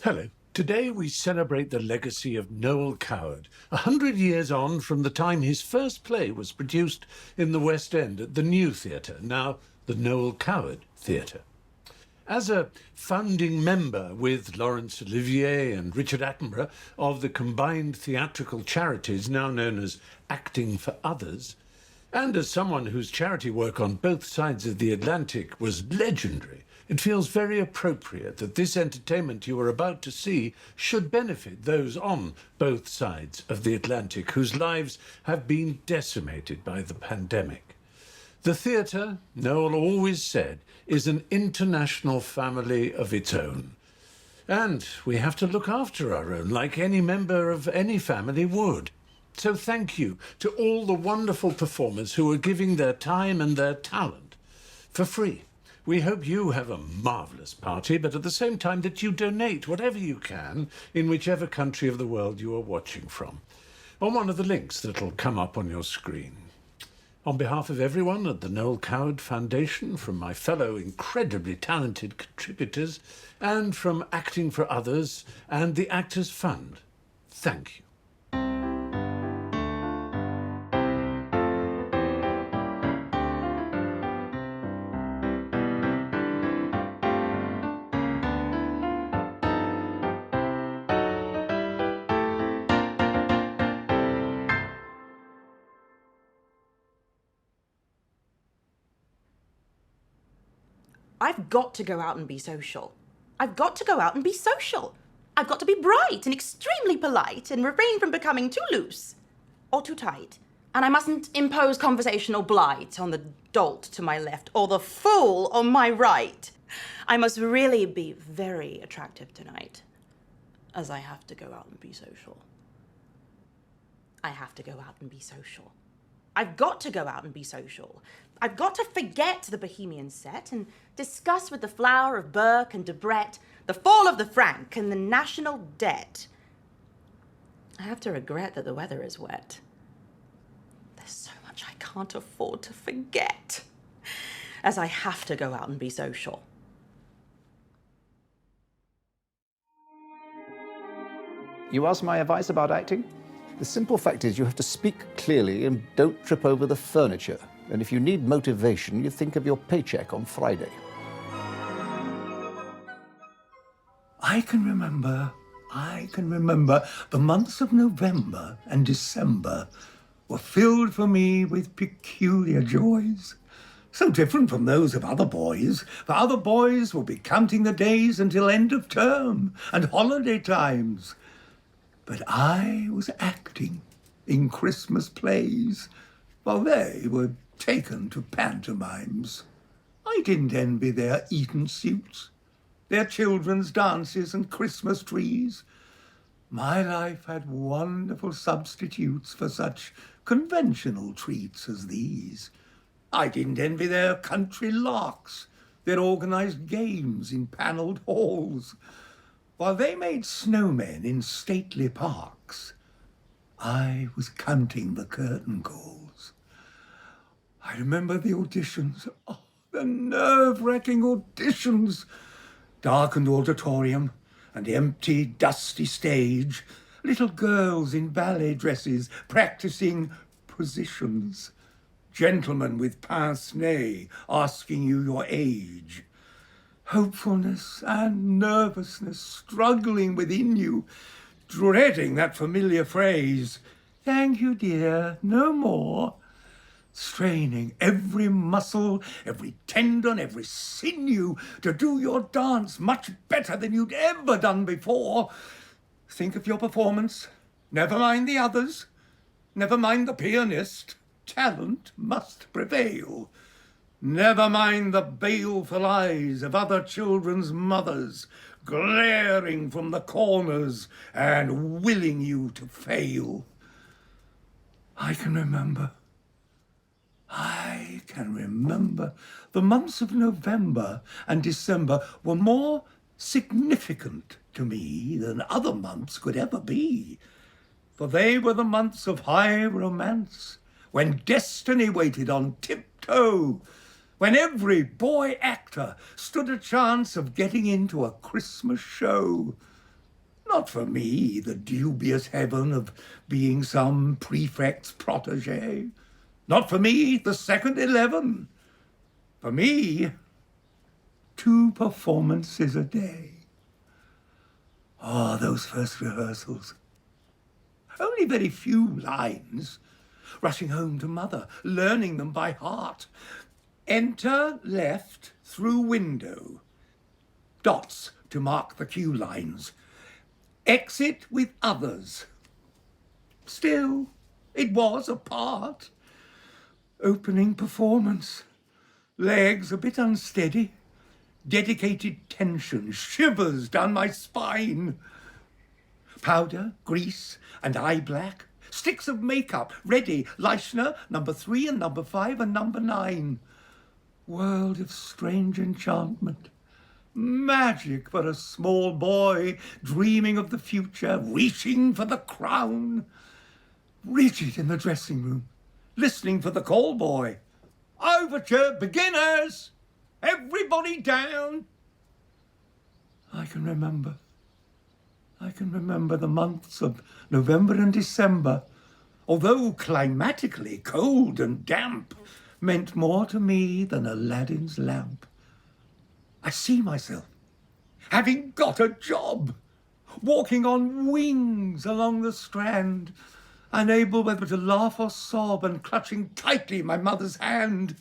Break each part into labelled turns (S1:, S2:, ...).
S1: Hello. Today we celebrate the legacy of Noel Coward, 100 years on from the time his first play was produced in the West End at the New Theatre, now the Noël Coward Theatre. As a founding member with Laurence Olivier and Richard Attenborough of the combined theatrical charities now known as Acting for Others, and as someone whose charity work on both sides of the Atlantic was legendary, it feels very appropriate that this entertainment you are about to see should benefit those on both sides of the Atlantic whose lives have been decimated by the pandemic. The theatre, Noel always said, is an international family of its own. And we have to look after our own like any member of any family would. So thank you to all the wonderful performers who are giving their time and their talent for free. We hope you have a marvellous party, but at the same time that you donate whatever you can in whichever country of the world you are watching from, on one of the links that'll come up on your screen. On behalf of everyone at the Noël Coward Foundation, from my fellow incredibly talented contributors, and from Acting for Others and the Actors Fund, thank you.
S2: I've got to go out and be social. I've got to go out and be social. I've got to be bright and extremely polite and refrain from becoming too loose or too tight. And I mustn't impose conversational blight on the dolt to my left or the fool on my right. I must really be very attractive tonight, as I have to go out and be social. I have to go out and be social. I've got to go out and be social. I've got to forget the Bohemian set and discuss with the flower of Burke and Debrett the fall of the franc and the national debt. I have to regret that the weather is wet. There's so much I can't afford to forget, as I have to go out and be social.
S3: You asked my advice about acting? The simple fact is you have to speak clearly and don't trip over the furniture. And if you need motivation, you think of your paycheck on Friday.
S4: I can remember the months of November and December were filled for me with peculiar joys. So different from those of other boys, for other boys will be counting the days until end of term and holiday times. But I was acting in Christmas plays, while they were taken to pantomimes. I didn't envy their Eton suits, their children's dances and Christmas trees. My life had wonderful substitutes for such conventional treats as these. I didn't envy their country larks, their organised games in panelled halls. While they made snowmen in stately parks, I was counting the curtain calls. I remember the auditions, the nerve-wracking auditions. Darkened auditorium and empty, dusty stage. Little girls in ballet dresses practicing positions. Gentlemen with pince-nez asking you your age. Hopefulness and nervousness struggling within you, dreading that familiar phrase, "Thank you, dear, no more." Straining every muscle, every tendon, every sinew to do your dance much better than you'd ever done before. Think of your performance. Never mind the others. Never mind the pianist. Talent must prevail. Never mind the baleful eyes of other children's mothers, glaring from the corners and willing you to fail. I can remember the months of November and December were more significant to me than other months could ever be. For they were the months of high romance, when destiny waited on tiptoe, when every boy actor stood a chance of getting into a Christmas show. Not for me, the dubious heaven of being some prefect's protege. Not for me, the second 11. For me, 2 performances a day. Oh, those first rehearsals. Only very few lines. Rushing home to mother, learning them by heart. Enter left through window. Dots to mark the cue lines. Exit with others. Still, it was a part. Opening performance. Legs a bit unsteady. Dedicated tension, shivers down my spine. Powder, grease, and eye black. Sticks of makeup, ready. Leishner, number 3 and number 5 and number 9. World of strange enchantment. Magic for a small boy dreaming of the future, reaching for the crown. Rigid in the dressing room, listening for the call boy. Overture, beginners! Everybody down! I can remember the months of November and December, although climatically cold and damp, meant more to me than Aladdin's lamp. I see myself having got a job, walking on wings along the Strand, unable whether to laugh or sob, and clutching tightly my mother's hand.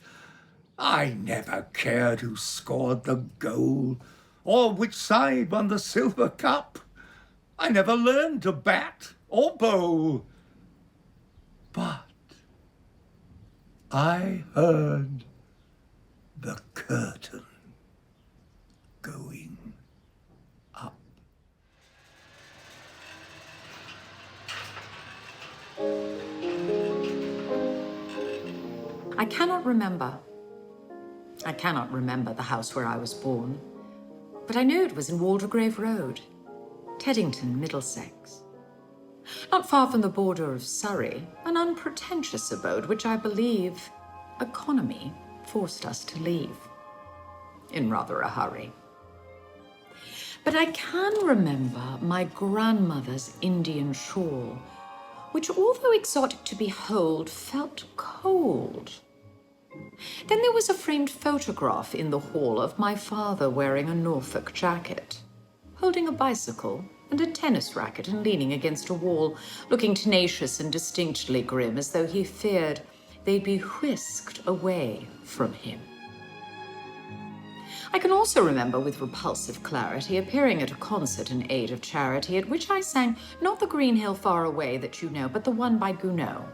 S4: I never cared who scored the goal, or which side won the silver cup. I never learned to bat or bowl. But I heard the curtain going up.
S5: I cannot remember the house where I was born, but I know it was in Waldegrave Road, Teddington, Middlesex. Not far from the border of Surrey, an unpretentious abode which I believe economy forced us to leave, in rather a hurry. But I can remember my grandmother's Indian shawl, which, although exotic to behold, felt cold. Then there was a framed photograph in the hall of my father wearing a Norfolk jacket, holding a bicycle and a tennis racket and leaning against a wall, looking tenacious and distinctly grim, as though he feared they'd be whisked away from him. I can also remember with repulsive clarity appearing at a concert in aid of charity at which I sang not the Green Hill Far Away that you know, but the one by Gounod.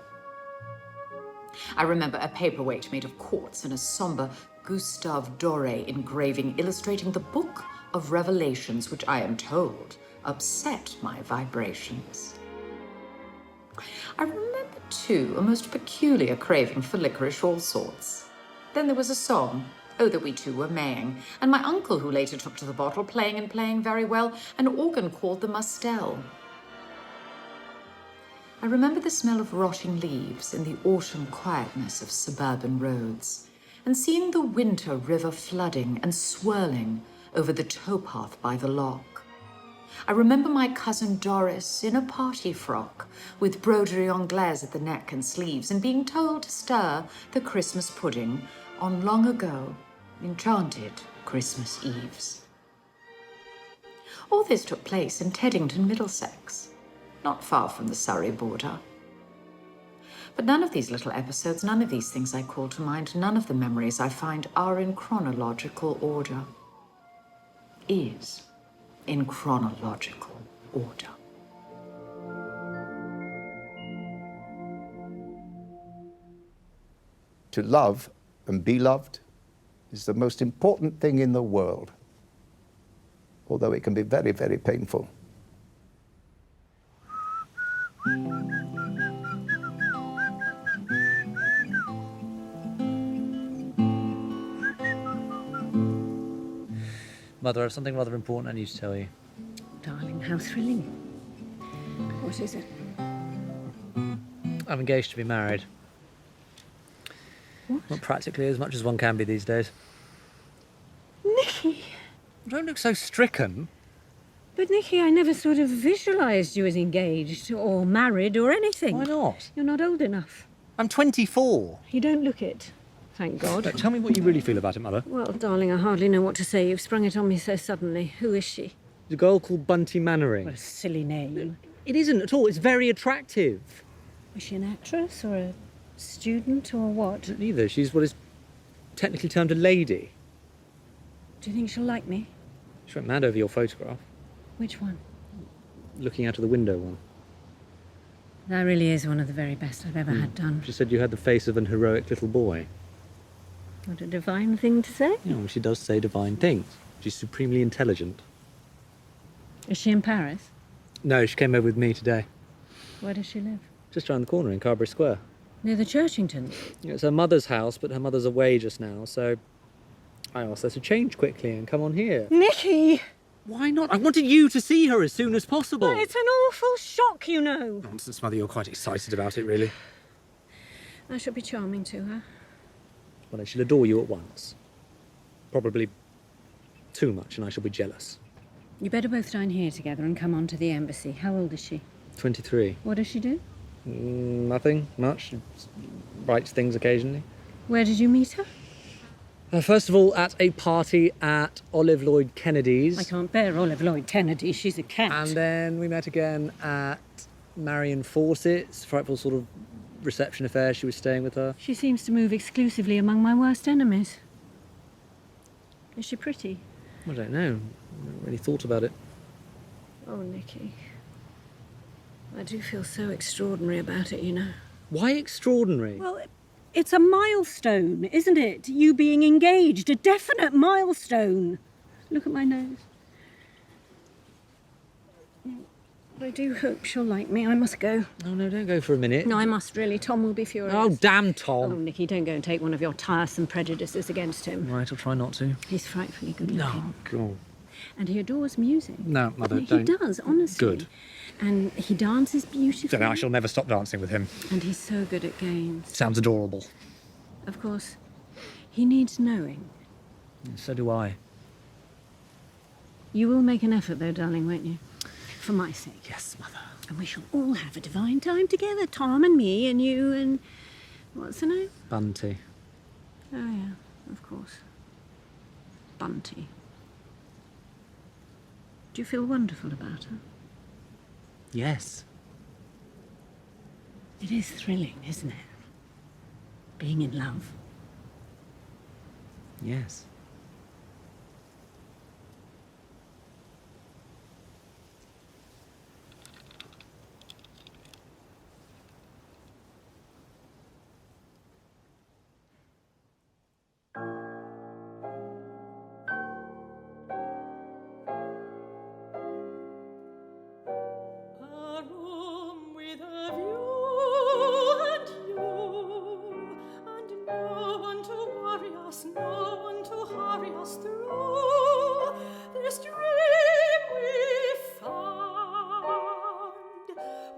S5: I remember a paperweight made of quartz and a somber Gustave Doré engraving illustrating the Book of Revelations, which I am told upset my vibrations. I remember, too, a most peculiar craving for licorice all sorts. Then there was a song, oh, that we two were maying, and my uncle, who later took to the bottle, playing and playing very well, an organ called the Mustel. I remember the smell of rotting leaves in the autumn quietness of suburban roads, and seeing the winter river flooding and swirling over the towpath by the lock. I remember my cousin Doris in a party frock with broderie anglaise at the neck and sleeves, and being told to stir the Christmas pudding on long ago enchanted Christmas Eves. All this took place in Teddington, Middlesex, not far from the Surrey border. But none of these little episodes, none of these things I call to mind, none of the memories I find are in chronological order. Is in chronological order.
S3: To love and be loved is the most important thing in the world, although it can be very, very painful.
S6: Mother, I have something rather important I need to tell you.
S7: Darling, how thrilling. What is it?
S6: I'm engaged to be married.
S7: What?
S6: Not practically as much as one can be these days.
S7: Nicky!
S6: Don't look so stricken.
S7: But, Nicky, I never sort of visualised you as engaged or married or anything.
S6: Why not?
S7: You're not old enough.
S6: I'm 24.
S7: You don't look it, thank God.
S6: Look, tell me what you really feel about it, Mother.
S7: Well, darling, I hardly know what to say. You've sprung it on me so suddenly. Who is she?
S6: There's a girl called Bunty Mannering.
S7: What a silly name.
S6: It isn't at all. It's very attractive.
S7: Was she an actress or a student or what?
S6: Neither. She's what is technically termed a lady.
S7: Do you think she'll like me?
S6: She went mad over your photograph.
S7: Which one?
S6: Looking out of the window one.
S7: That really is one of the very best I've ever had done.
S6: She said you had the face of an heroic little boy.
S7: What a divine thing to say.
S6: You know, she does say divine things. She's supremely intelligent.
S7: Is she in Paris?
S6: No, she came over with me today.
S7: Where does she live?
S6: Just around the corner in Carberry Square.
S7: Near the Churchingtons.
S6: It's her mother's house, but her mother's away just now, so I asked her to change quickly and come on here.
S7: Nicky!
S6: Why not? I wanted you to see her as soon as possible.
S7: Well, it's an awful shock, you know.
S6: Nonsense, Mother. You're quite excited about it, really.
S7: I shall be charming to her.
S6: Well, she'll adore you at once. Probably too much, and I shall be jealous.
S7: You better both dine here together and come on to the embassy. How old is she?
S6: 23.
S7: What does she do?
S6: Nothing much. She writes things occasionally.
S7: Where did you meet her?
S6: First of all, at a party at Olive Lloyd Kennedy's.
S7: I can't bear Olive Lloyd Kennedy. She's a cat.
S6: And then we met again at Marion Fawcett's frightful sort of reception affair. She was staying with her.
S7: She seems to move exclusively among my worst enemies. Is she pretty?
S6: I don't know. I haven't really thought about it.
S7: Oh, Nicky. I do feel so extraordinary about it, you know.
S6: Why extraordinary?
S7: Well, it's a milestone, isn't it? You being engaged, a definite milestone. Look at my nose. I do hope she'll like me. I must go.
S6: Oh, no, don't go for a minute.
S7: No, I must really. Tom will be furious.
S6: Oh, damn
S7: Oh,
S6: Tom.
S7: Nicky, don't go and take one of your tiresome prejudices against him.
S6: Right, I'll try not to.
S7: He's frightfully good looking.
S6: God.
S7: And he adores music.
S6: No, Mother,
S7: He
S6: don't.
S7: does, honestly.
S6: Good.
S7: And he dances beautifully.
S6: Don't know, I shall never stop dancing with him.
S7: And he's so good at games.
S6: Sounds adorable.
S7: Of course, he needs knowing.
S6: So do I.
S7: You will make an effort, though, darling, won't you? For my sake.
S6: Yes, Mother.
S7: And we shall all have a divine time together. Tom and me and you and... What's her name?
S6: Bunty.
S7: Oh, yeah, of course. Bunty. Do you feel wonderful about her?
S6: Yes.
S7: It is thrilling, isn't it? Being in love.
S6: Yes.
S8: A room with a view and you, and no one to worry us, no one to hurry us through this dream we found.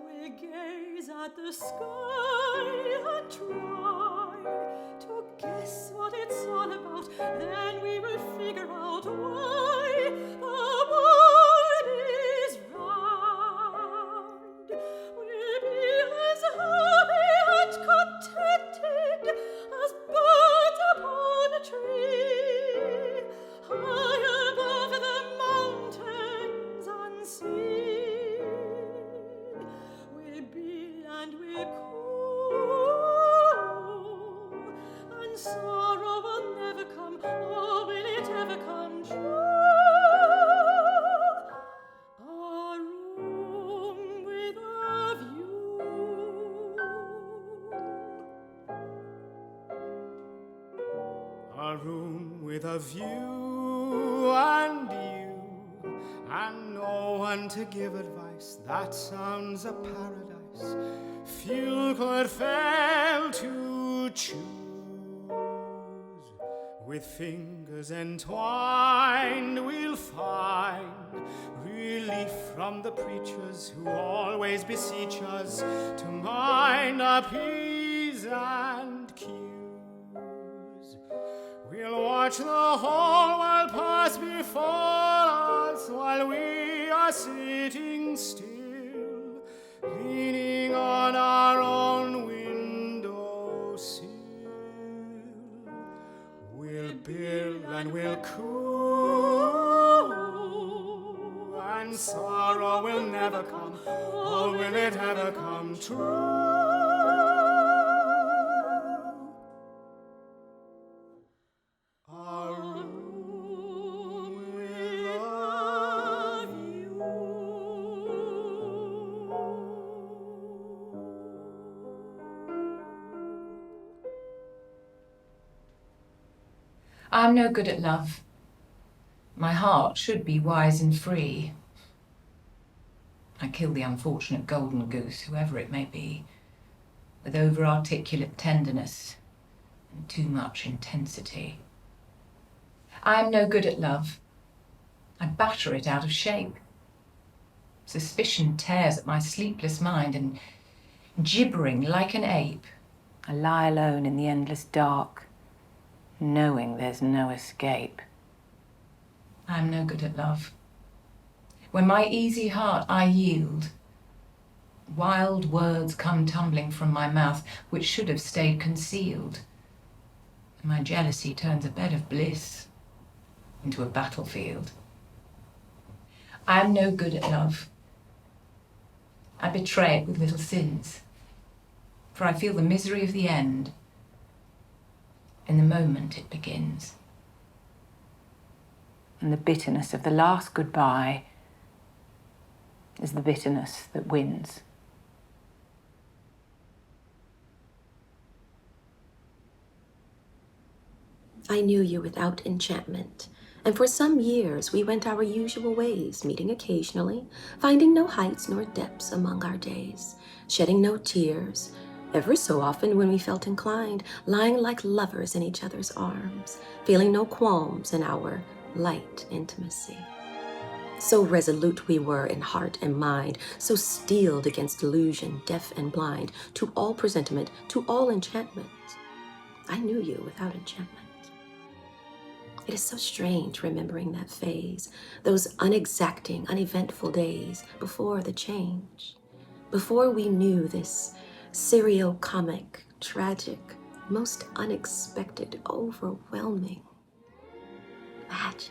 S8: We gaze at the sky and try to guess what it's all about, then we will figure out why the world is round. We'll be as happy and contented as birds upon a tree, high above the mountains unseen. We'll be and we'll cool, and sorrow will never come, or will it ever come true? A room with a view.
S9: A room with a view and you, and no one to give advice. That sounds a paradise few could fail to choose. With fingers entwined we'll find relief from the preachers who always beseech us to mind our P's and Q's. We'll watch the whole world pass before us while we are are sitting still, leaning on our own window sill. We'll bill and we'll coo, and sorrow will never come, or will it ever come true? Our room will love you.
S5: I'm no good at love. My heart should be wise and free. I kill the unfortunate golden goose, whoever it may be, with over-articulate tenderness and too much intensity. I am no good at love. I batter it out of shape. Suspicion tears at my sleepless mind, and gibbering like an ape, I lie alone in the endless dark, knowing there's no escape. I am no good at love. When my easy heart I yield, wild words come tumbling from my mouth, which should have stayed concealed. And my jealousy turns a bed of bliss into a battlefield. I am no good at love. I betray it with little sins, for I feel the misery of the end in the moment it begins. And the bitterness of the last goodbye is the bitterness that wins.
S10: I knew you without enchantment, and for some years we went our usual ways, meeting occasionally, finding no heights nor depths among our days, shedding no tears, ever so often when we felt inclined, lying like lovers in each other's arms, feeling no qualms in our light intimacy. So resolute we were in heart and mind, so steeled against delusion, deaf and blind, to all presentiment, to all enchantment. I knew you without enchantment. It is so strange remembering that phase, those unexacting, uneventful days before the change, before we knew this serio-comic, tragic, most unexpected, overwhelming magic.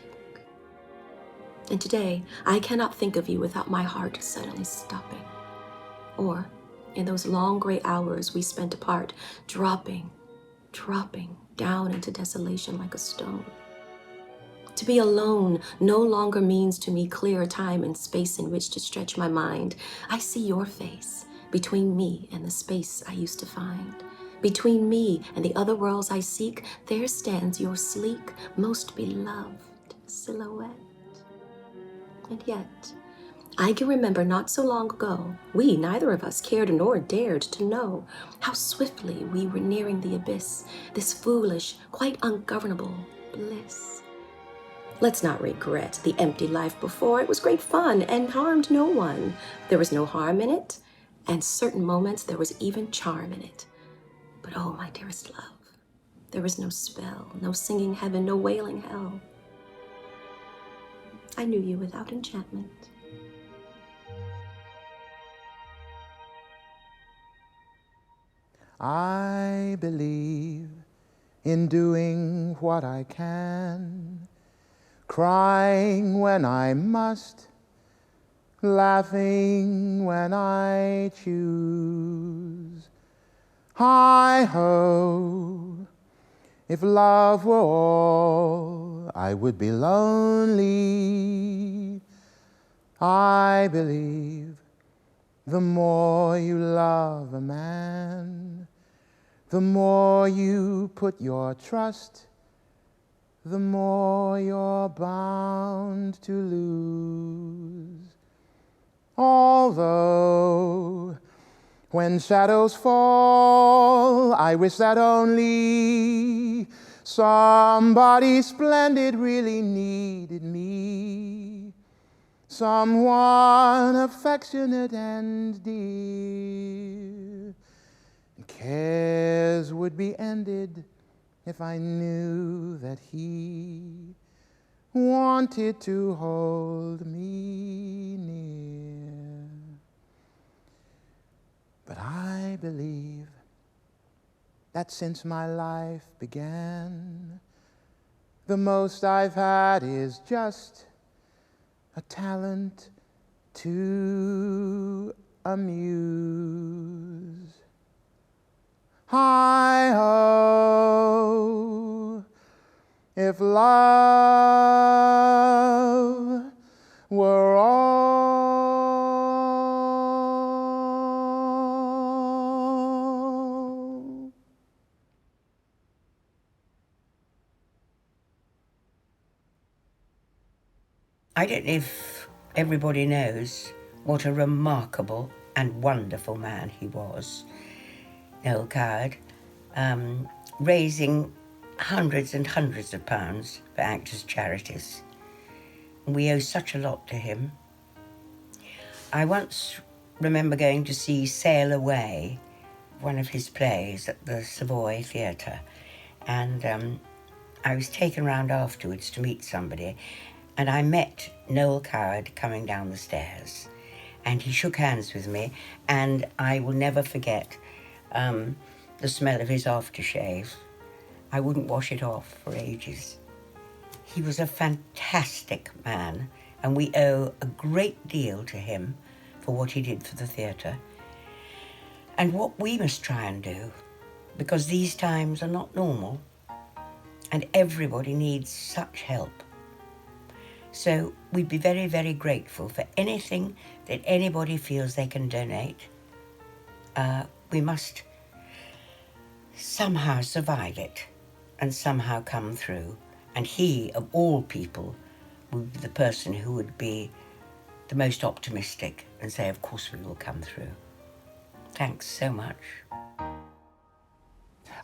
S10: And today, I cannot think of you without my heart suddenly stopping. Or, in those long gray hours we spent apart, dropping down into desolation like a stone. To be alone no longer means to me clear time and space in which to stretch my mind. I see your face between me and the space I used to find. Between me and the other worlds I seek, there stands your sleek, most beloved silhouette. And yet, I can remember not so long ago, we, neither of us, cared nor dared to know how swiftly we were nearing the abyss, this foolish, quite ungovernable bliss. Let's not regret the empty life before. It was great fun and harmed no one. There was no harm in it, and certain moments there was even charm in it. But oh, my dearest love, there was no spell, no singing heaven, no wailing hell. I knew you without enchantment.
S11: I believe in doing what I can, crying when I must, laughing when I choose. Hi-ho, if love were all, I would be lonely. I believe the more you love a man, the more you put your trust, the more you're bound to lose. Although, when shadows fall, I wish that only somebody splendid really needed me, someone affectionate and dear. Cares would be ended if I knew that he wanted to hold me near. But I believe that since my life began, the most I've had is just a talent to amuse. Hi-ho, if love were all.
S12: I don't know if everybody knows what a remarkable and wonderful man he was, Noël Coward, raising hundreds and hundreds of pounds for actors' charities. We owe such a lot to him. I once remember going to see Sail Away, one of his plays at the Savoy Theatre, and I was taken round afterwards to meet somebody, and I met Noël Coward coming down the stairs, and he shook hands with me, and I will never forget the smell of his aftershave. I wouldn't wash it off for ages. He was a fantastic man, and we owe a great deal to him for what he did for the theatre. And what we must try and do, because these times are not normal, and everybody needs such help. So we'd be very, very grateful for anything that anybody feels they can donate. We must somehow survive it and somehow come through. And he, of all people, would be the person who would be the most optimistic and say, of course we will come through. Thanks so much.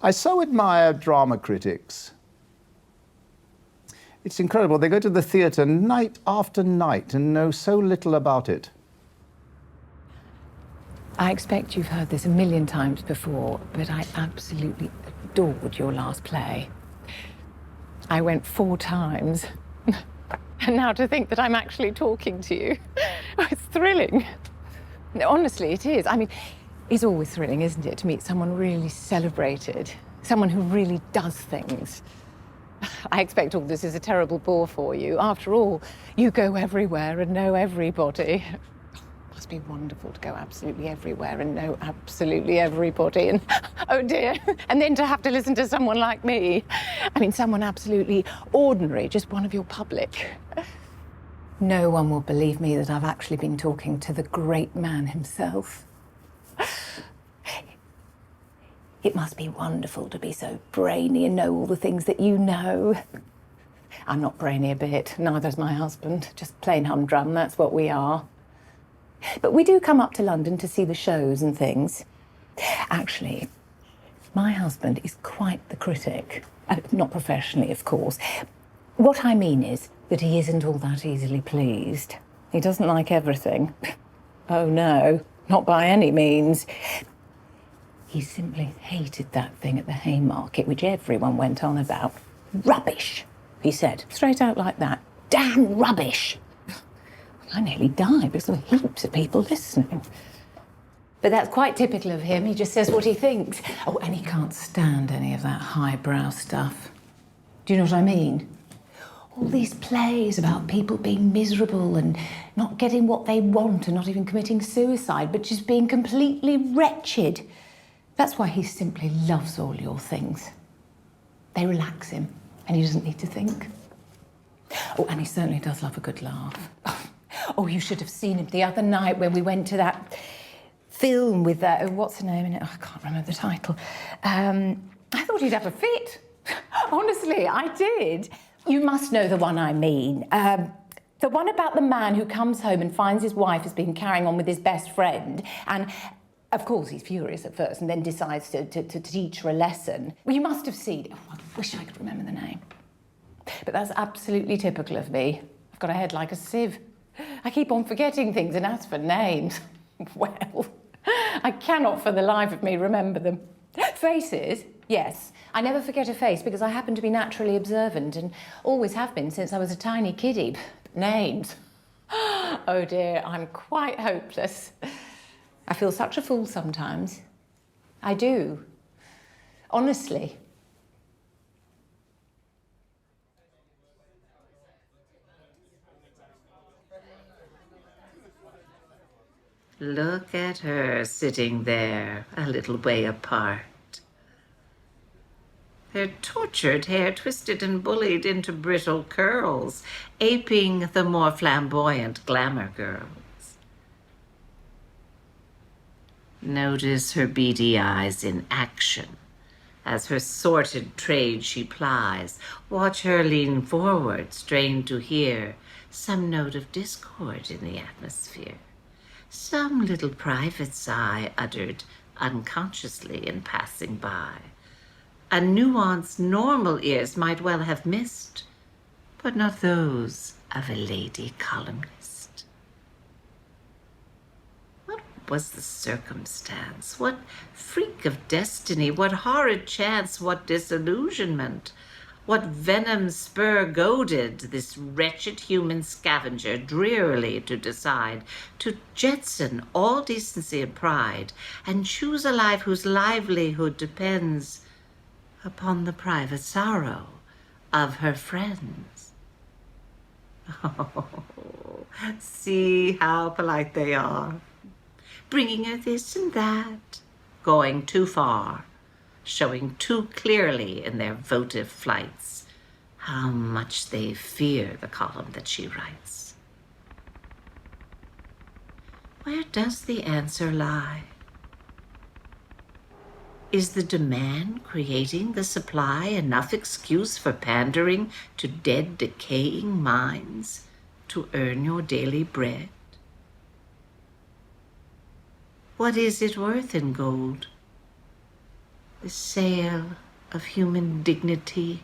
S3: I so admire drama critics. It's incredible. They go to the theatre night after night and know so little about it.
S13: I expect you've heard this a million times before, but I absolutely adored your last play. I went 4 times. And now to think that I'm actually talking to you, it's thrilling. Honestly, it is. I mean, it's always thrilling, isn't it, to meet someone really celebrated, someone who really does things. I expect all this is a terrible bore for you. After all, you go everywhere and know everybody. It must be wonderful to go absolutely everywhere and know absolutely everybody. And, oh dear, and then to have to listen to someone like me. I mean, someone absolutely ordinary, just one of your public. No one will believe me that I've actually been talking to the great man himself. It must be wonderful to be so brainy and know all the things that you know. I'm not brainy a bit, neither's my husband. Just plain humdrum, that's what we are. But we do come up to London to see the shows and things. Actually, my husband is quite the critic. Not professionally, of course. What I mean is that he isn't all that easily pleased. He doesn't like everything. Oh no, not by any means. He simply hated that thing at the Haymarket, which everyone went on about. Rubbish, he said, straight out like that. Damn rubbish. I nearly died because there were heaps of people listening. But that's quite typical of him. He just says what he thinks. Oh, and he can't stand any of that highbrow stuff. Do you know what I mean? All these plays about people being miserable and not getting what they want and not even committing suicide, but just being completely wretched. That's why he simply loves all your things. They relax him, and he doesn't need to think. Oh, and he certainly does love a good laugh. Oh, you should have seen him the other night when we went to that film with that, oh, what's her name in it? Oh, I can't remember the title. I thought he'd have a fit. Honestly, I did. You must know the one I mean. The one about the man who comes home and finds his wife has been carrying on with his best friend, and of course, he's furious at first and then decides to teach her a lesson. Well, you must have seen it. Oh, I wish I could remember the name. But that's absolutely typical of me. I've got a head like a sieve. I keep on forgetting things, and as for names, well, I cannot for the life of me remember them. Faces, Yes, I never forget a face because I happen to be naturally observant and always have been since I was a tiny kiddie. Names. Oh dear, I'm quite hopeless. I feel such a fool sometimes. I do. Honestly.
S5: Look at her sitting there, a little way apart. Her tortured hair twisted and bullied into brittle curls, aping the more flamboyant glamour girls. Notice her beady eyes in action as her sorted trade she plies. Watch her lean forward, strained to hear some note of discord in the atmosphere. Some little private sigh uttered unconsciously in passing by. A nuance normal ears might well have missed, but not those of a lady columnist. What was the circumstance? What freak of destiny? What horrid chance? What disillusionment? What venom spur goaded this wretched human scavenger drearily to decide to jetson all decency and pride and choose a life whose livelihood depends upon the private sorrow of her friends? Oh, see how polite they are, bringing her this and that, going too far, showing too clearly in their votive flights how much they fear the column that she writes. Where does the answer lie? Is the demand creating the supply enough excuse for pandering to dead, decaying minds to earn your daily bread? What is it worth in gold? The sale of human dignity,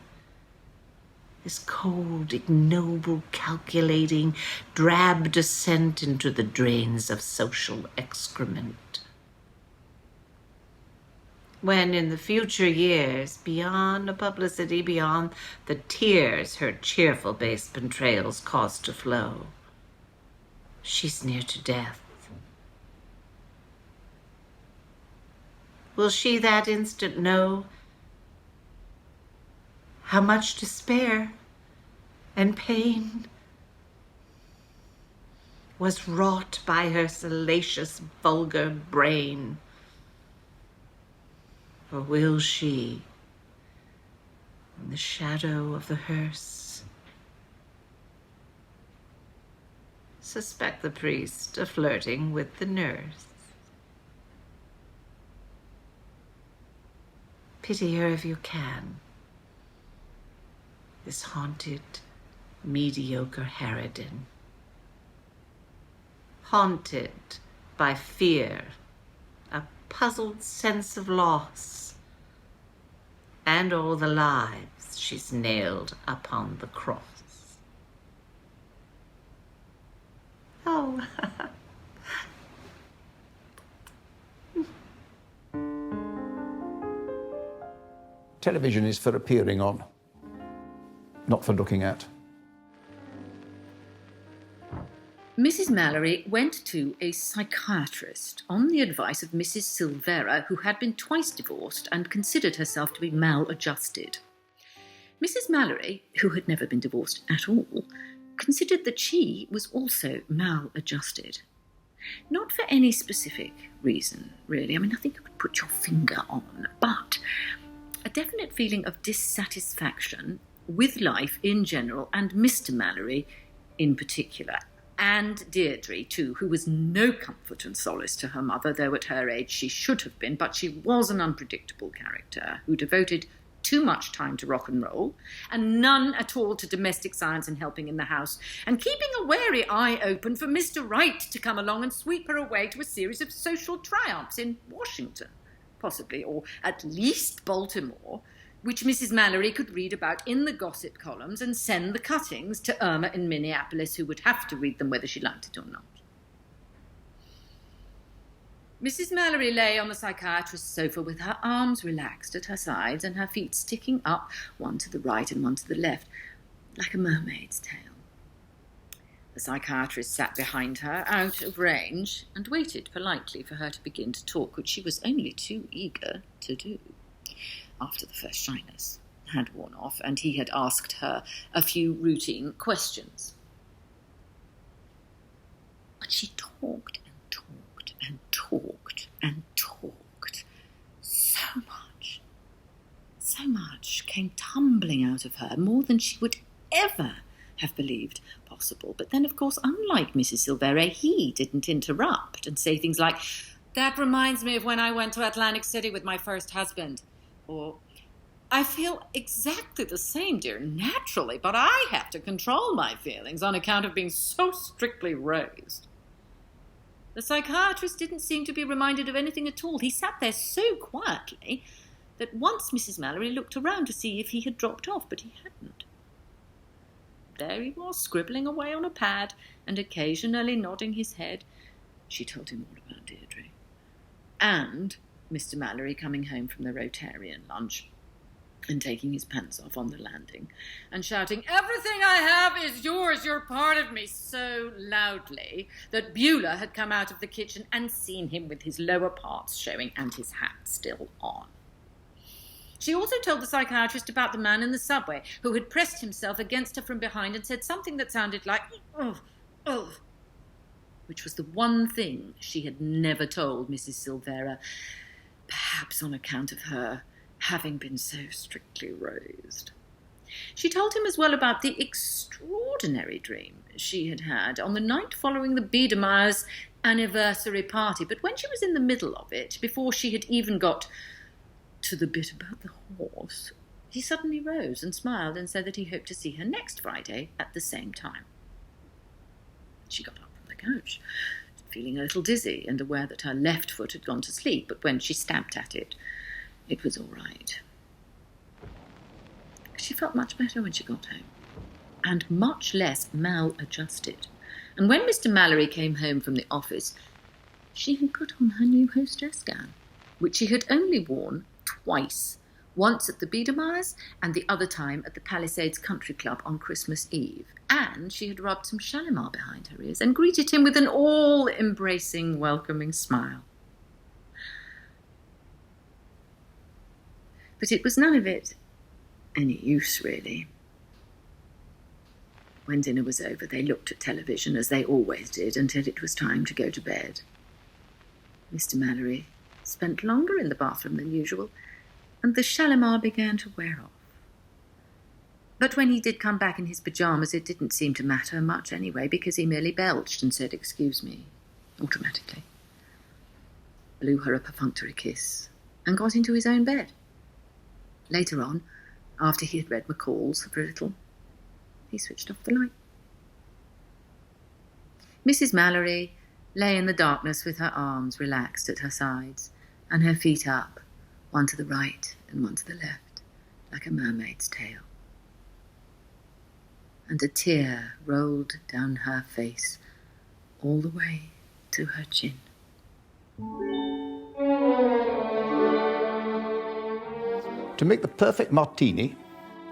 S5: this cold, ignoble, calculating, drab descent into the drains of social excrement. When in the future years, beyond the publicity, beyond the tears her cheerful basement trails cause to flow, she's near to death, will she that instant know how much despair and pain was wrought by her salacious, vulgar brain? Or will she, in the shadow of the hearse, suspect the priest of flirting with the nurse? Pity her if you can, this haunted, mediocre harridan, haunted by fear, a puzzled sense of loss, and all the lives she's nailed upon the cross. Oh,
S3: Television is for appearing on, not for looking at.
S14: Mrs. Mallory went to a psychiatrist on the advice of Mrs. Silvera, who had been twice divorced and considered herself to be maladjusted. Mrs. Mallory, who had never been divorced at all, considered that she was also maladjusted. Not for any specific reason, really. I mean, nothing you could put your finger on, but a definite feeling of dissatisfaction with life in general and Mr. Mallory in particular. And Deirdre, too, who was no comfort and solace to her mother, though at her age she should have been, but she was an unpredictable character who devoted too much time to rock and roll and none at all to domestic science and helping in the house, and keeping a wary eye open for Mr. Wright to come along and sweep her away to a series of social triumphs in Washington, possibly, or at least Baltimore, which Mrs. Mallory could read about in the gossip columns and send the cuttings to Irma in Minneapolis, who would have to read them whether she liked it or not. Mrs. Mallory lay on the psychiatrist's sofa with her arms relaxed at her sides and her feet sticking up, one to the right and one to the left, like a mermaid's tail. The psychiatrist sat behind her, out of range, and waited politely for her to begin to talk, which she was only too eager to do. After the first shyness had worn off, and he had asked her a few routine questions. But she talked and talked and talked and talked. So much came tumbling out of her, more than she would ever have believed possible. But then, of course, unlike Mrs. Silvera, he didn't interrupt and say things like, "That reminds me of when I went to Atlantic City with my first husband," or, "I feel exactly the same, dear, naturally, but I have to control my feelings on account of being so strictly raised." The psychiatrist didn't seem to be reminded of anything at all. He sat there so quietly that once Mrs. Mallory looked around to see if he had dropped off, but he hadn't. There he was, scribbling away on a pad and occasionally nodding his head. She told him all about Deirdre. And Mr. Mallory coming home from the Rotarian lunch and taking his pants off on the landing and shouting, "Everything I have is yours, you're part of me," so loudly that Beulah had come out of the kitchen and seen him with his lower parts showing and his hat still on. She also told the psychiatrist about the man in the subway who had pressed himself against her from behind and said something that sounded like, "Oh, oh," which was the one thing she had never told Mrs. Silvera, perhaps on account of her having been so strictly raised. She told him as well about the extraordinary dream she had had on the night following the Biedermeyers' anniversary party, but when she was in the middle of it, before she had even got to the bit about the horse, he suddenly rose and smiled and said that he hoped to see her next Friday at the same time. She got up from the couch, feeling a little dizzy and aware that her left foot had gone to sleep, but when she stamped at it, it was all right. She felt much better when she got home, and much less maladjusted. And when Mr. Mallory came home from the office, she had put on her new hostess gown, which she had only worn twice, once at the Biedermeyers and the other time at the Palisades Country Club on Christmas Eve. And she had rubbed some Shalimar behind her ears and greeted him with an all-embracing, welcoming smile. But it was none of it any use, really. When dinner was over, they looked at television, as they always did, until it was time to go to bed. Mr. Mallory spent longer in the bathroom than usual, and the Shalimar began to wear off. But when he did come back in his pyjamas, it didn't seem to matter much anyway, because he merely belched and said, "Excuse me," automatically, blew her a perfunctory kiss, and got into his own bed. Later on, after he had read McCall's for a little, he switched off the light. Mrs. Mallory lay in the darkness with her arms relaxed at her sides and her feet up, one to the right and one to the left, like a mermaid's tail. And a tear rolled down her face all the way to her chin.
S3: To make the perfect martini,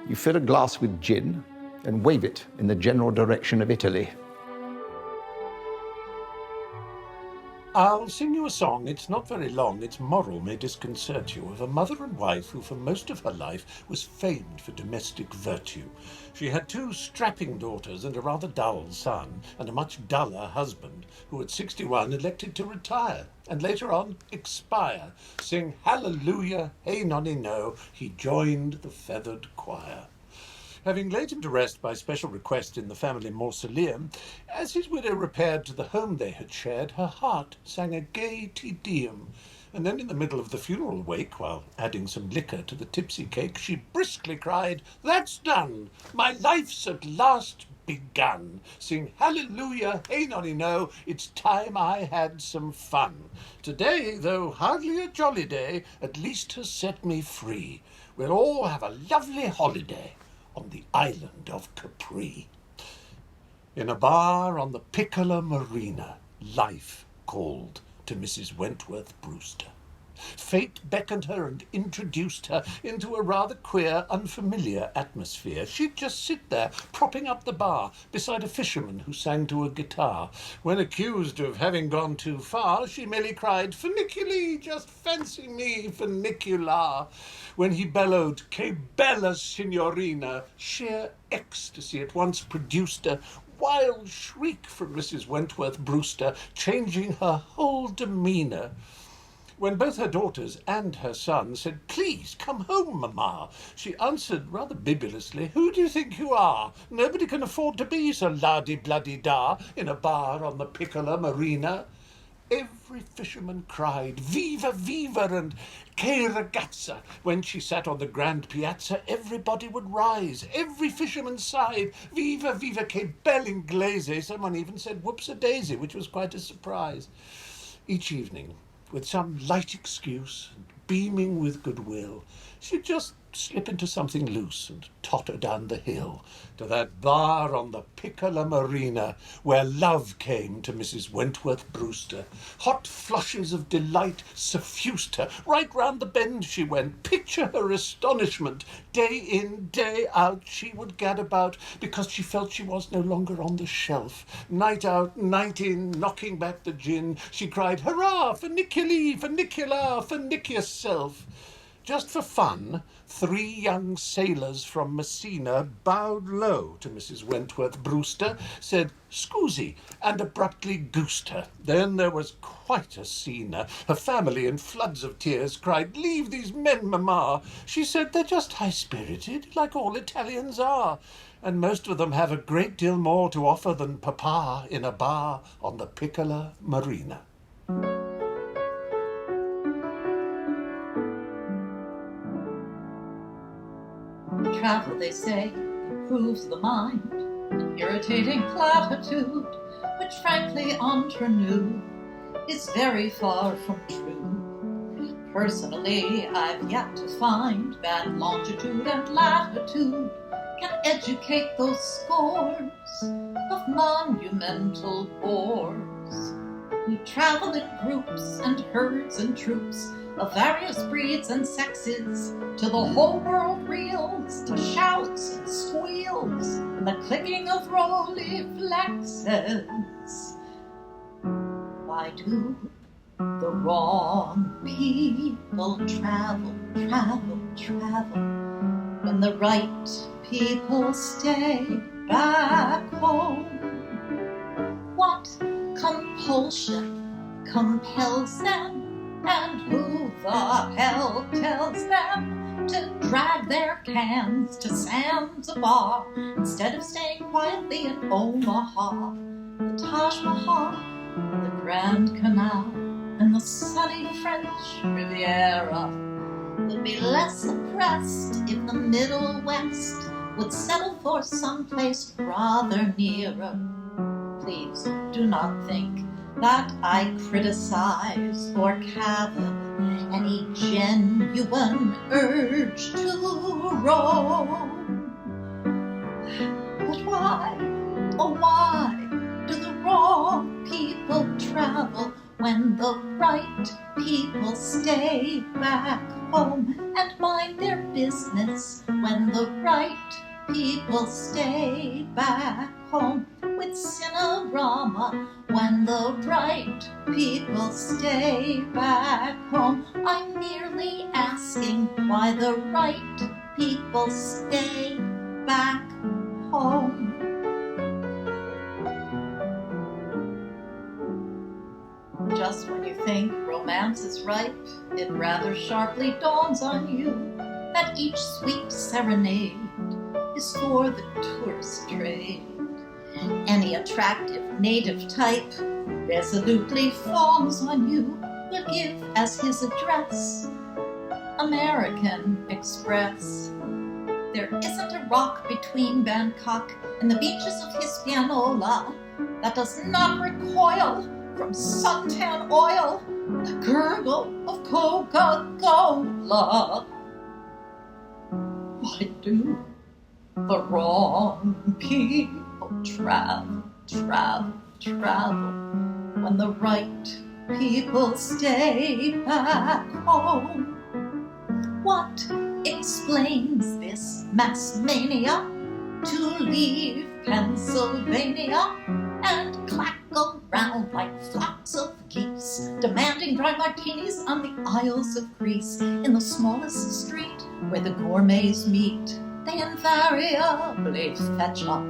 S3: you fill a glass with gin and wave it in the general direction of Italy.
S1: I'll sing you a song. It's not very long. Its moral may disconcert you, of a mother and wife who for most of her life was famed for domestic virtue. She had 2 strapping daughters and a rather dull son, and a much duller husband, who at 61 elected to retire, and later on expire. Sing hallelujah, hey nonny no, he joined the feathered choir. Having laid him to rest by special request in the family mausoleum, as his widow repaired to the home they had shared, her heart sang a gay Te Deum, and then in the middle of the funeral wake, while adding some liquor to the tipsy cake, she briskly cried, "That's done! My life's at last begun! Sing hallelujah, hey nonny no, it's time I had some fun. Today, though hardly a jolly day, at least has set me free. We'll all have a lovely holiday on the island of Capri." In a bar on the Piccolo marina, life called to Mrs. Wentworth Brewster. Fate beckoned her and introduced her into a rather queer, unfamiliar atmosphere. She'd just sit there, propping up the bar, beside a fisherman who sang to a guitar. When accused of having gone too far, she merely cried, "Funiculi, just fancy me, funicular." When he bellowed, "Que bella signorina," sheer ecstasy at once produced a wild shriek from Mrs. Wentworth Brewster, changing her whole demeanour. When both her daughters and her son said, "Please come home, mamma," she answered rather bibulously, "Who do you think you are? Nobody can afford to be so la-di-bloody-da in a bar on the piccolo marina." Every fisherman cried, "Viva, viva," and "Che ragazza." When she sat on the grand piazza, everybody would rise. Every fisherman sighed, "Viva, viva, che bel inglese." Someone even said, "Whoops-a-daisy," which was quite a surprise. Each evening, with some light excuse and beaming with goodwill, she'd just slip into something loose and totter down the hill to that bar on the piccolo marina where love came to Mrs. Wentworth Brewster. Hot flushes of delight suffused her. Right round the bend she went. Picture her astonishment. Day in, day out, she would gad about because she felt she was no longer on the shelf. Night out, night in, knocking back the gin, she cried, "Hurrah, funiculi, funicular, funic yourself." Just for fun, 3 young sailors from Messina bowed low to Mrs. Wentworth Brewster, said "Scusi," and abruptly goosed her. Then there was quite a scene. Her family, in floods of tears, cried, "Leave these men, mamma." She said, "They're just high-spirited, like all Italians are, and most of them have a great deal more to offer than papa in a bar on the piccolo marina."
S15: Travel, they say, improves the mind, an irritating platitude, which frankly entre nous is very far from true. Personally, I've yet to find bad longitude and latitude can educate those scores of monumental bores who travel in groups and herds and troops of various breeds and sexes, till the whole world reels to shouts and squeals and the clicking of Rolleiflexes. Why do the wrong people travel, travel, travel, when the right people stay back home? What compulsion compels them? And who the hell tells them to drag their cans to Zanzibar instead of staying quietly in Omaha? The Taj Mahal, the Grand Canal, and the sunny French Riviera would be less oppressed if the Middle West would settle for someplace rather nearer. Please do not think that I criticize or cavil any genuine urge to roam. But why, oh why, do the wrong people travel when the right people stay back home and mind their business when the right people stay back home? With Cinerama, when the right people stay back home, I'm merely asking why the right people stay back home. Just when you think romance is ripe, it rather sharply dawns on you that each sweet serenade is for the tourist trade. Any attractive native type resolutely fawns on you will give as his address American Express. There isn't a rock between Bangkok and the beaches of Hispaniola that does not recoil from suntan oil and the gurgle of Coca-Cola. Why do the wrong people travel, travel, travel, when the right people stay back home. What explains this mass mania to leave Pennsylvania and clack around like flocks of geese, demanding dry martinis on the Isles of Greece? In the smallest street where the gourmets meet, they invariably fetch up,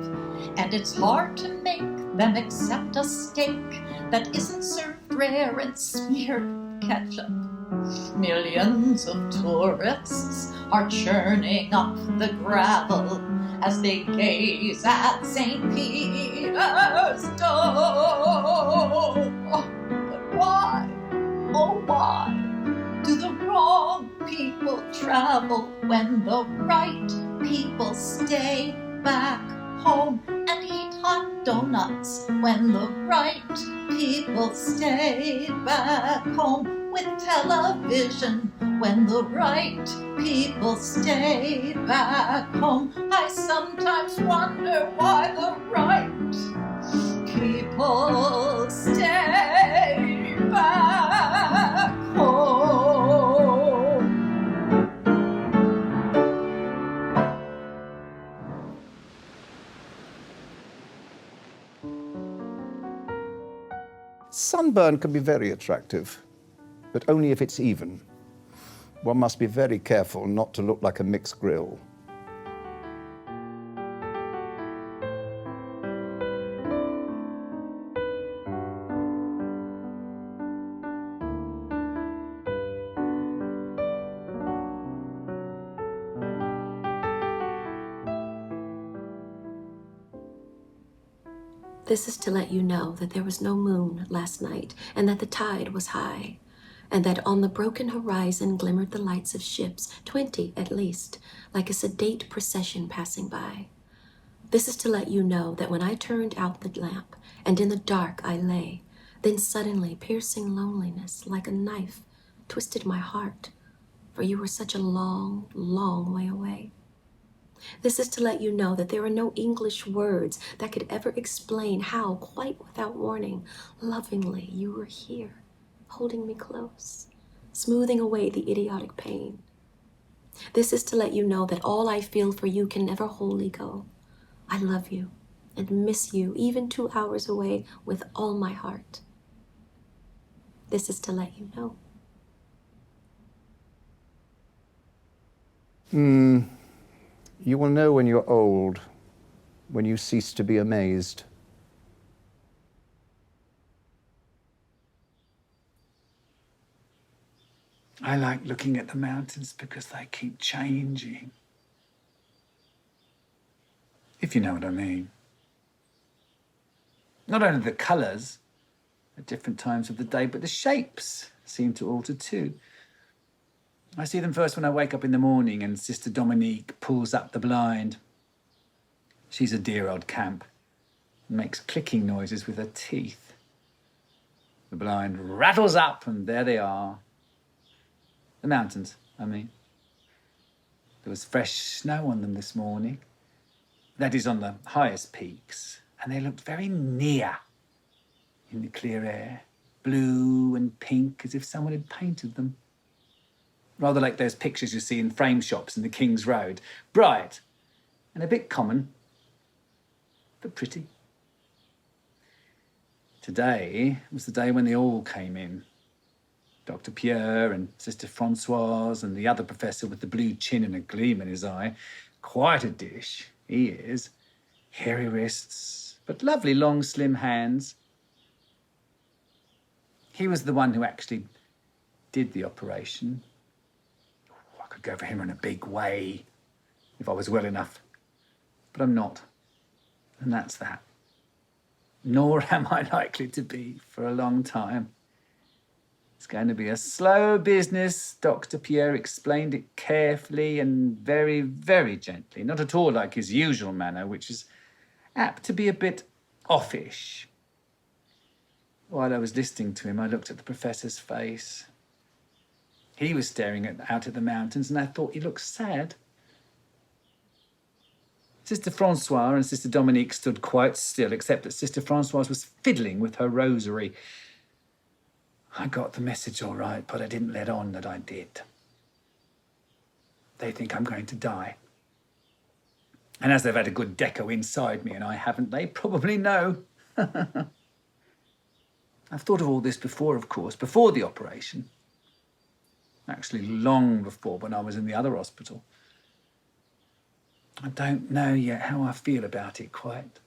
S15: and it's hard to make them accept a steak that isn't served rare and smeared with ketchup. Millions of tourists are churning up the gravel as they gaze at St. Peter's Dome. But why, oh why, do the wrong people travel when the right people stay back home and eat hot donuts when the right people stay back home? With television when the right people stay back home. I sometimes wonder why the right people stay back home.
S3: Sunburn can be very attractive, but only if it's even. One must be very careful not to look like a mixed grill.
S10: This is to let you know that there was no moon last night, and that the tide was high, and that on the broken horizon glimmered the lights of ships, 20 at least, like a sedate procession passing by. This is to let you know that when I turned out the lamp, and in the dark I lay, then suddenly piercing loneliness like a knife twisted my heart, for you were such a long, long way away. This is to let you know that there are no English words that could ever explain how, quite without warning, lovingly you were here, holding me close, smoothing away the idiotic pain. This is to let you know that all I feel for you can never wholly go. I love you and miss you, even 2 hours away, with all my heart. This is to let you know.
S3: You will know when you're old, when you cease to be amazed.
S16: I like looking at the mountains because they keep changing. If you know what I mean. Not only the colours at different times of the day, but the shapes seem to alter too. I see them first when I wake up in the morning and Sister Dominique pulls up the blind. She's a dear old camp and makes clicking noises with her teeth. The blind rattles up and there they are. The mountains, I mean. There was fresh snow on them this morning. That is on the highest peaks, and they looked very near in the clear air, blue and pink as if someone had painted them. Rather like those pictures you see in frame shops in the King's Road. Bright and a bit common, but pretty. Today was the day when they all came in. Dr. Pierre and Sister Francoise and the other professor with the blue chin and a gleam in his eye. Quite a dish, he is. Hairy wrists, but lovely long slim hands. He was the one who actually did the operation. I could go for him in a big way if I was well enough, but I'm not, and that's that. Nor am I likely to be for a long time. It's going to be a slow business. Dr. Pierre explained it carefully and very, very gently, not at all like his usual manner, which is apt to be a bit offish. While I was listening to him, I looked at the professor's face. He was staring out at the mountains, and I thought he looked sad. Sister Francoise and Sister Dominique stood quite still, except that Sister Francoise was fiddling with her rosary. I got the message all right, but I didn't let on that I did. They think I'm going to die. And as they've had a good deco inside me and I haven't, they probably know. I've thought of all this before, of course, before the operation. Actually, long before, when I was in the other hospital. I don't know yet how I feel about it quite.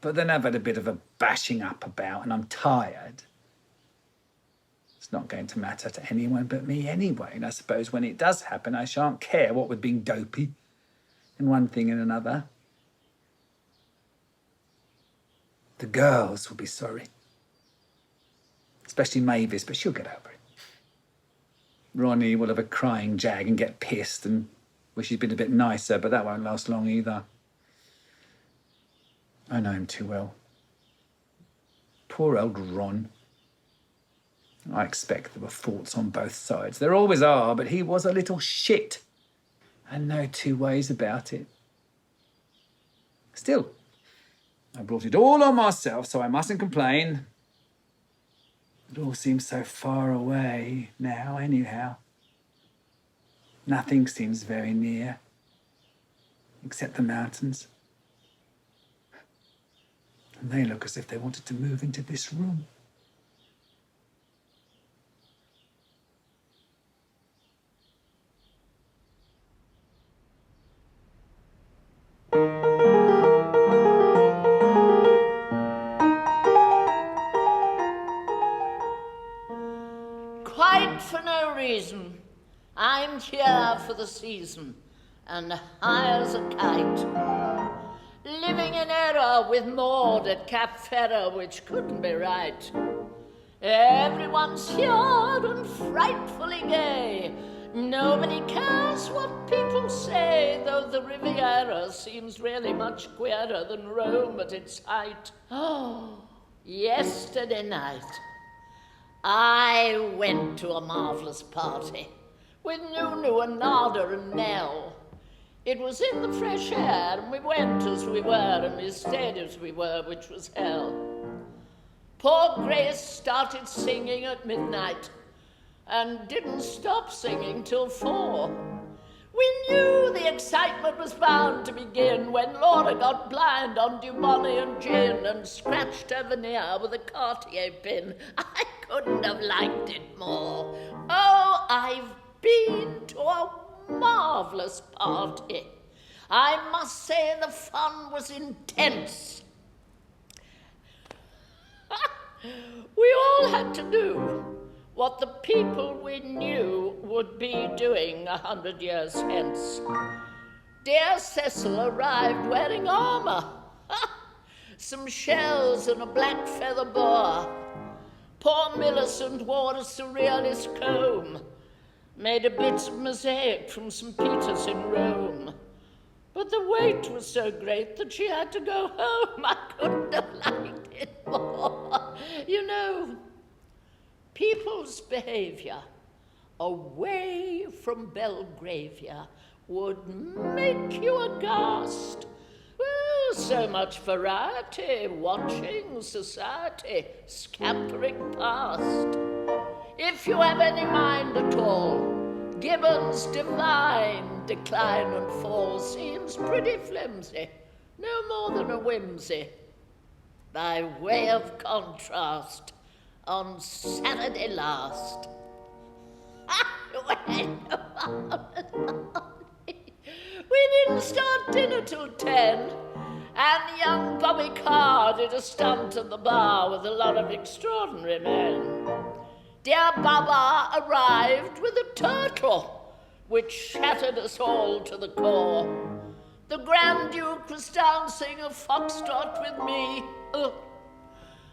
S16: But then I've had a bit of a bashing up about and I'm tired. It's not going to matter to anyone but me anyway, and I suppose when it does happen, I shan't care what with being dopey and one thing and another. The girls will be sorry. Especially Mavis, but she'll get over it. Ronnie will have a crying jag and get pissed and wish he'd been a bit nicer, but that won't last long either. I know him too well. Poor old Ron. I expect there were faults on both sides. There always are, but he was a little shit. And no two ways about it. Still, I brought it all on myself, so I mustn't complain. It all seems so far away now, anyhow. Nothing seems very near, except the mountains. And they look as if they wanted to move into this room.
S17: Quite for no reason. I'm here for the season, and high as a kite. Living in error with Maud at Cap Ferrer, which couldn't be right. Everyone's here and frightfully gay. Nobody cares what people say, though the Riviera seems really much queerer than Rome at its height. Oh, yesterday night, I went to a marvellous party with Nunu and Nada and Nell. It was in the fresh air, and we went as we were, and we stayed as we were, which was hell. Poor Grace started singing at midnight, and didn't stop singing till 4. We knew the excitement was bound to begin when Laura got blind on Dubonnet and gin and scratched her veneer with a Cartier pin. I couldn't have liked it more. Oh, I've been to a marvellous party. I must say the fun was intense. We all had to do what the people we knew would be doing 100 years hence. Dear Cecil arrived wearing armour, some shells and a black feather boa. Poor Millicent wore a surrealist comb, made a bit of mosaic from St. Peter's in Rome. But the wait was so great that she had to go home. I couldn't have liked it more. You know, people's behaviour away from Belgravia would make you aghast. Well, so much variety, watching society, scampering past. If you have any mind at all, Gibbon's divine decline and fall seems pretty flimsy, no more than a whimsy. By way of contrast, on Saturday last, we didn't start dinner till 10, and young Bobby Carr did a stunt at the bar with a lot of extraordinary men. Dear Baba arrived with a turtle, which shattered us all to the core. The Grand Duke was dancing a foxtrot with me,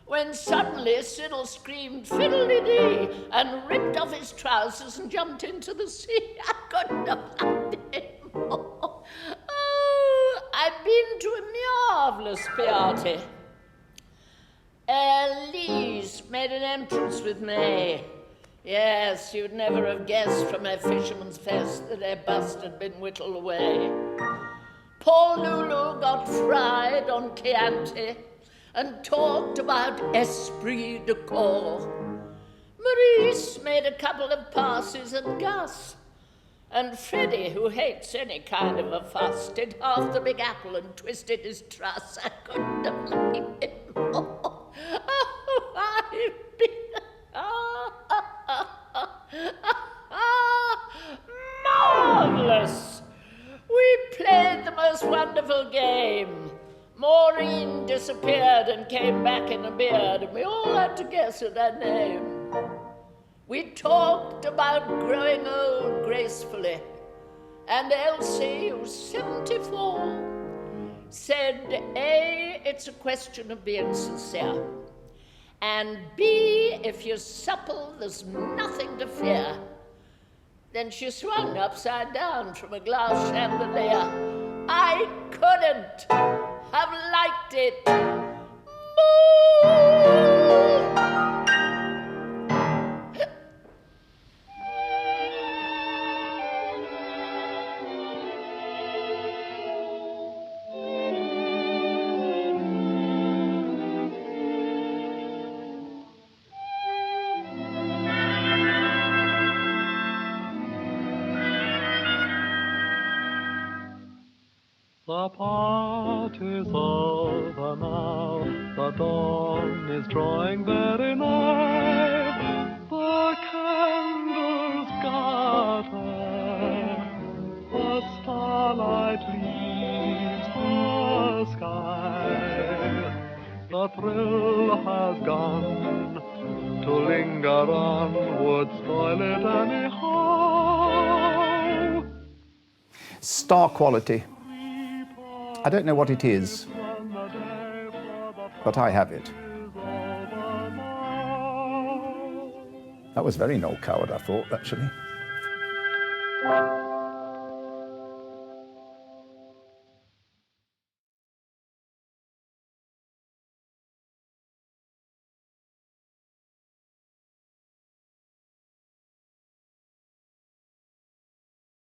S17: when suddenly Siddle screamed fiddle-dee-dee and ripped off his trousers and jumped into the sea. I couldn't have liked it more. Oh, I've been to a marvellous party. Elise made an entrance with me. Yes, you'd never have guessed from her fisherman's vest that her bust had been whittled away. Poor Lulu got fried on Chianti and talked about esprit de corps. Maurice made a couple of passes at Gus. And Freddie, who hates any kind of a fuss, did half the Big Apple and twisted his truss. I couldn't have liked it more. Oh, I've been... Marvellous! We played the most wonderful game. Maureen disappeared and came back in a beard, and we all had to guess at her name. We talked about growing old gracefully, and Elsie, who's 74, said, A, it's a question of being sincere, and B, if you're supple, there's nothing to fear. Then she swung upside down from a glass chandelier. I couldn't have liked it more.
S18: The party's over now, the dawn is drawing very nigh, the candles gutter, the starlight leaves the sky, the thrill has gone, to linger on would spoil it anyhow.
S3: Star quality. I don't know what it is, but I have it. That was very Noel Coward, I thought, actually.